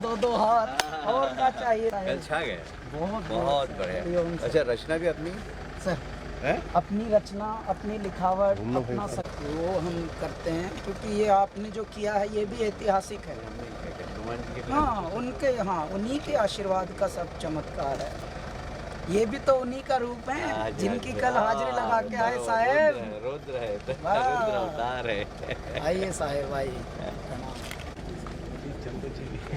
दो हाथ और क्या चाहिए। कल छा गए। बहुत बहुत बढ़िया। अच्छा, रचना भी अपनी सर है? अपनी रचना, अपनी लिखावट, अपना सब वो हम करते हैं, क्योंकि ये आपने जो किया है ये भी ऐतिहासिक है। हाँ उन्हीं के आशीर्वाद का सब चमत्कार है। ये भी तो उन्हीं का रूप है जिनकी कल हाजिरी लगा के आए साहेब। रुद्र है, रुद्र अवतार है। आइए साहेब आइए।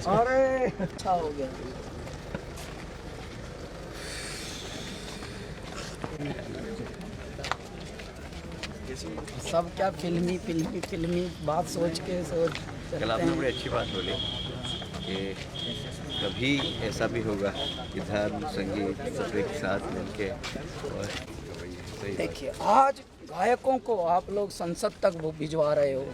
अरे अच्छा हो गया। सब क्या फिल्मी बात सोच के कल आपने बड़ी अच्छी बात बोली कि कभी ऐसा भी होगा कि धर्म संगीत सब एक साथ मिलके। और देखिए आज गायकों को आप लोग संसद तक वो भिजवा रहे हो।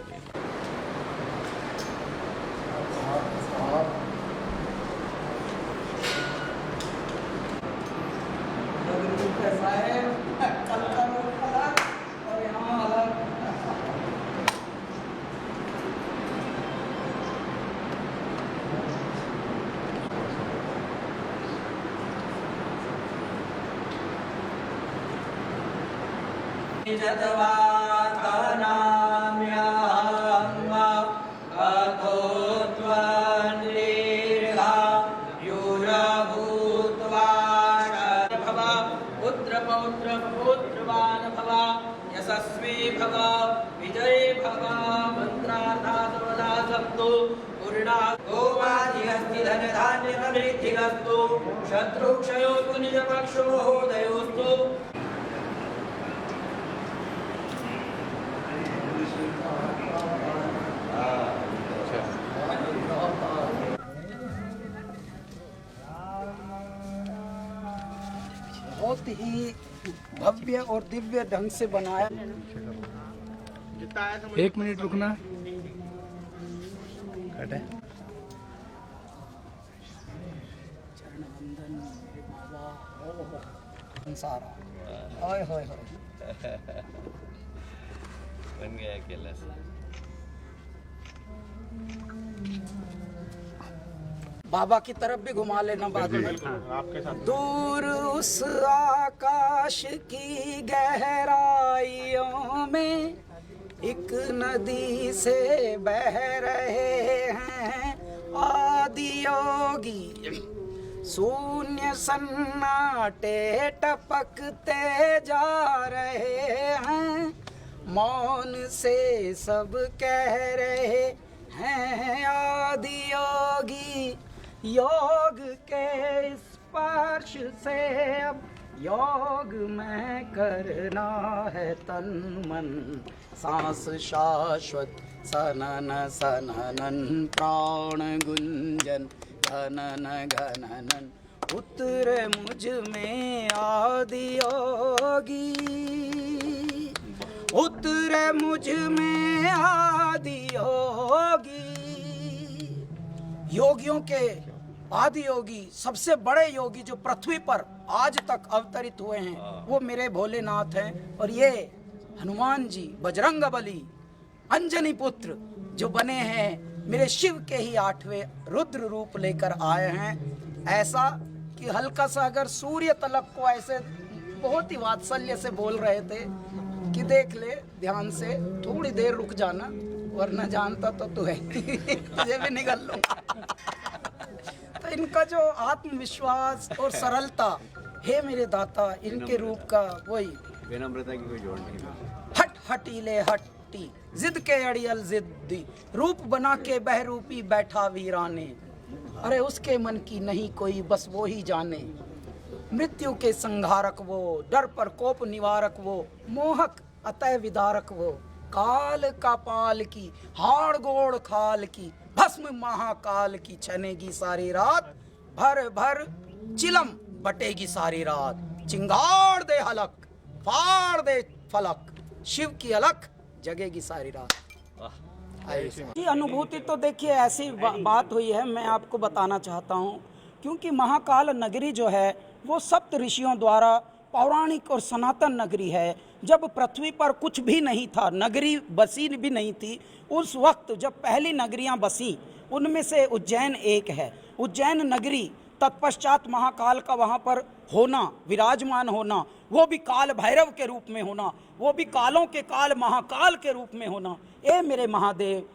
यशस्वी भव, विजयी भव, मंत्रार्था सर्वदा सन्तु, पूर्णा गोमादिहस्ति धन धान्य समृद्धिरस्तु, शत्रुक्षयोस्तु निजपक्षो महोदयोस्तु। बहुत ही भव्य और दिव्य ढंग से बनाया। 1 मिनट रुकना। चरण वंदन सारा हाय हाय हाय। बन गया अकेला से। बाबा की तरफ भी घुमा लेना बाद में। दूर उस आकाश की गहराइयों में एक नदी से बह रहे हैं आदि योगी, शून्य सन्नाटे टपकते जा रहे हैं, मौन से सब कह रहे हैं आदि योगी, योग के स्पर्श से अब योग में करना है तन मन, सांस शाश्वत सनन सननन, प्राण गुंजन घनन घननन, उतरे मुझ में आदि योगी, उतरे मुझ में आदि योगी। योगियों के आदि योगी, सबसे बड़े योगी जो पृथ्वी पर आज तक अवतरित हुए हैं वो मेरे भोलेनाथ हैं। और ये हनुमान जी, बजरंग बली, अंजनी पुत्र जो बने हैं मेरे शिव के ही 8वें रुद्र रूप लेकर आए हैं। ऐसा कि हल्का सा अगर सूर्य तलक को ऐसे बहुत ही वात्सल्य से बोल रहे थे कि देख ले ध्यान से, थोड़ी देर रुक जाना वरना जानता तो तू है तुझे भी निगल लूंगा। तो इनका जो आत्मविश्वास और सरलता, हे मेरे दाता, इनके रूप का वही विनम्रता की कोई जोड़ नहीं। हट हटीले हट्टी, जिद के अड़ियल जिद्दी, रूप बना के बहरूपी बैठा वीराने, अरे उसके मन की नहीं कोई बस वो ही जाने, मृत्यु के संहारक वो, डर पर कोप निवारक वो, मोहक अतः विदारक वो, काल का पाल की हाड़ गोड़ खाल की, भस्म महाकाल की छनेगी सारी रात, भर भर चिलम बटेगी सारी रात, चिंगाड़ दे हलक फाड़ दे फलक, शिव की अलख जगेगी सारी रात। ये अनुभूति तो देखिए ऐसी बात हुई है, मैं आपको बताना चाहता हूँ, क्योंकि महाकाल नगरी जो है वो सप्त ऋषियों द्वारा पौराणिक और सनातन नगरी है। जब पृथ्वी पर कुछ भी नहीं था, नगरी बसी भी नहीं थी, उस वक्त जब पहली नगरियां बसी उनमें से उज्जैन एक है। उज्जैन नगरी, तत्पश्चात महाकाल का वहाँ पर होना, विराजमान होना, वो भी काल भैरव के रूप में होना, वो भी कालों के काल महाकाल के रूप में होना। ए मेरे महादेव,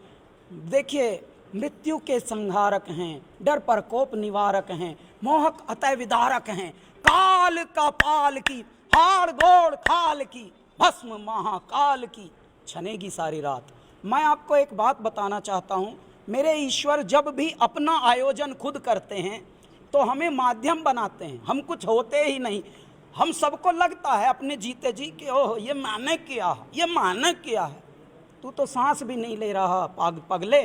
देखिए मृत्यु के संहारक हैं, डर प्रकोप निवारक हैं, मोहक अतः विदारक हैं, काल का पाल की हाड़ गोड़ खाल की भस्म महाकाल की छनेगी सारी रात। मैं आपको एक बात बताना चाहता हूँ, मेरे ईश्वर जब भी अपना आयोजन खुद करते हैं तो हमें माध्यम बनाते हैं, हम कुछ होते ही नहीं। हम सबको लगता है अपने जीते जी कि ओह ये मैंने किया, ये मैंने किया है। तू तो सांस भी नहीं ले रहा पगले,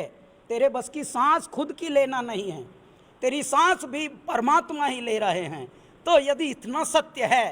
तेरे बस की सांस खुद की लेना नहीं है, तेरी सांस भी परमात्मा ही ले रहे हैं। तो यदि इतना सत्य है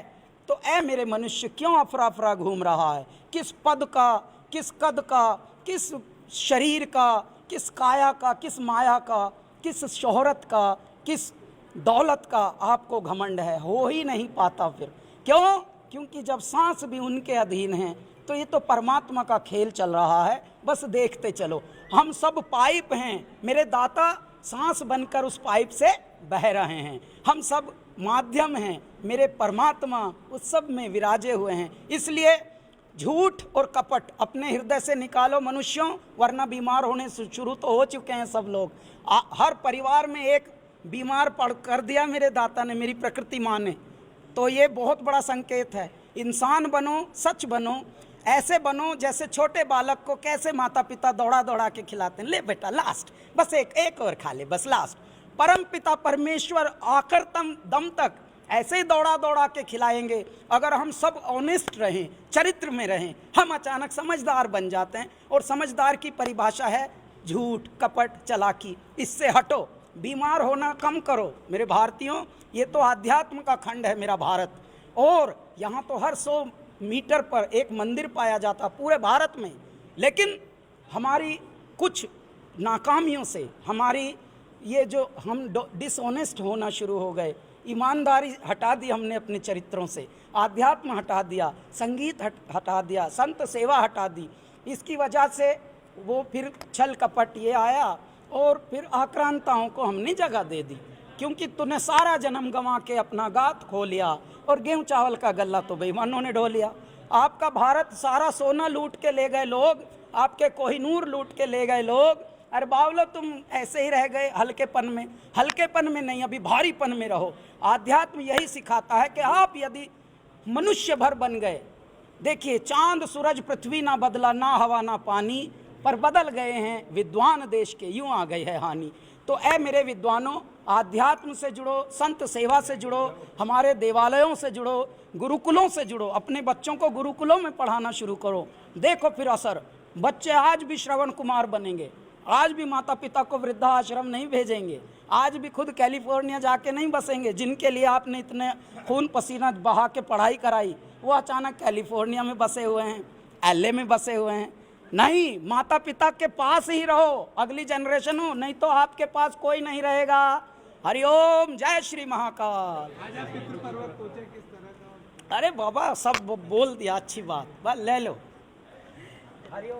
तो ऐ मेरे मनुष्य क्यों अफरा अफरा घूम रहा है? किस पद का, किस कद का, किस शरीर का, किस काया का, किस माया का, किस शोहरत का, किस दौलत का आपको घमंड है? हो ही नहीं पाता। फिर क्यों? क्योंकि जब सांस भी उनके अधीन है तो ये तो परमात्मा का खेल चल रहा है, बस देखते चलो। हम सब पाइप हैं, मेरे दाता सांस बनकर उस पाइप से बह रहे हैं। हम सब माध्यम हैं, मेरे परमात्मा उस सब में विराजे हुए हैं। इसलिए झूठ और कपट अपने हृदय से निकालो मनुष्यों, वरना बीमार होने से शुरू तो हो चुके हैं सब लोग। हर परिवार में एक बीमार पड़ कर दिया मेरे दाता ने, मेरी प्रकृति माँ ने। तो ये बहुत बड़ा संकेत है। इंसान बनो, सच बनो, ऐसे बनो जैसे छोटे बालक को कैसे माता पिता दौड़ा दौड़ा के खिलाते हैं। ले बेटा लास्ट, बस एक और खा ले, बस लास्ट। परम पिता परमेश्वर आखिर दम तक ऐसे ही दौड़ा दौड़ा के खिलाएंगे। अगर हम सब ऑनेस्ट रहें, चरित्र में रहें, हम अचानक समझदार बन जाते हैं। और समझदार की परिभाषा है झूठ, कपट, चालाकी। इससे हटो, बीमार होना कम करो। मेरे भारतीयों, ये तो आध्यात्म का खंड है मेरा भारत, और यहाँ तो हर 100 मीटर पर एक मंदिर पाया जाता पूरे भारत में। लेकिन हमारी कुछ नाकामियों से, हमारी ये जो हम डिसऑनेस्ट होना शुरू हो गए, ईमानदारी हटा दी हमने अपने चरित्रों से, आध्यात्म हटा दिया, संगीत हटा दिया, संत सेवा हटा दी। इसकी वजह से वो फिर छल कपट ये आया, और फिर आक्रांताओं को हमने जगह दे दी। क्योंकि तूने सारा जन्म गंवा के अपना गात खो लिया, और गेहूं चावल का गल्ला तो बेईमानों ने ढो लिया। आपका भारत सारा सोना लूट के ले गए लोग, आपके कोहिनूर लूट के ले गए लोग। अरे बावलो, तुम ऐसे ही रह गए हल्केपन में। हल्केपन में नहीं, अभी भारीपन में रहो। आध्यात्म यही सिखाता है कि आप यदि मनुष्य भर बन गए, देखिए चांद सूरज पृथ्वी ना बदला, ना हवा ना पानी, पर बदल गए हैं विद्वान देश के, यूं आ गई है हानि। तो ऐ मेरे विद्वानों, आध्यात्म से जुड़ो, संत सेवा से जुड़ो, हमारे देवालयों से जुड़ो, गुरुकुलों से जुड़ो। अपने बच्चों को गुरुकुलों में पढ़ाना शुरू करो, देखो फिर असर। बच्चे आज भी श्रवण कुमार बनेंगे, आज भी माता पिता को वृद्धाश्रम नहीं भेजेंगे, आज भी खुद कैलिफोर्निया जाके नहीं बसेंगे। जिनके लिए आपने इतने खून पसीना बहा के पढ़ाई कराई, वो अचानक कैलिफोर्निया में बसे हुए हैं, LA में बसे हुए हैं। नहीं, माता पिता के पास ही रहो, अगली जनरेशन हो, नहीं तो आपके पास कोई नहीं रहेगा। हरिओम, जय श्री महाकाल। अरे बाबा सब बोल दिया, अच्छी बात, बस ले लो। हरिओम।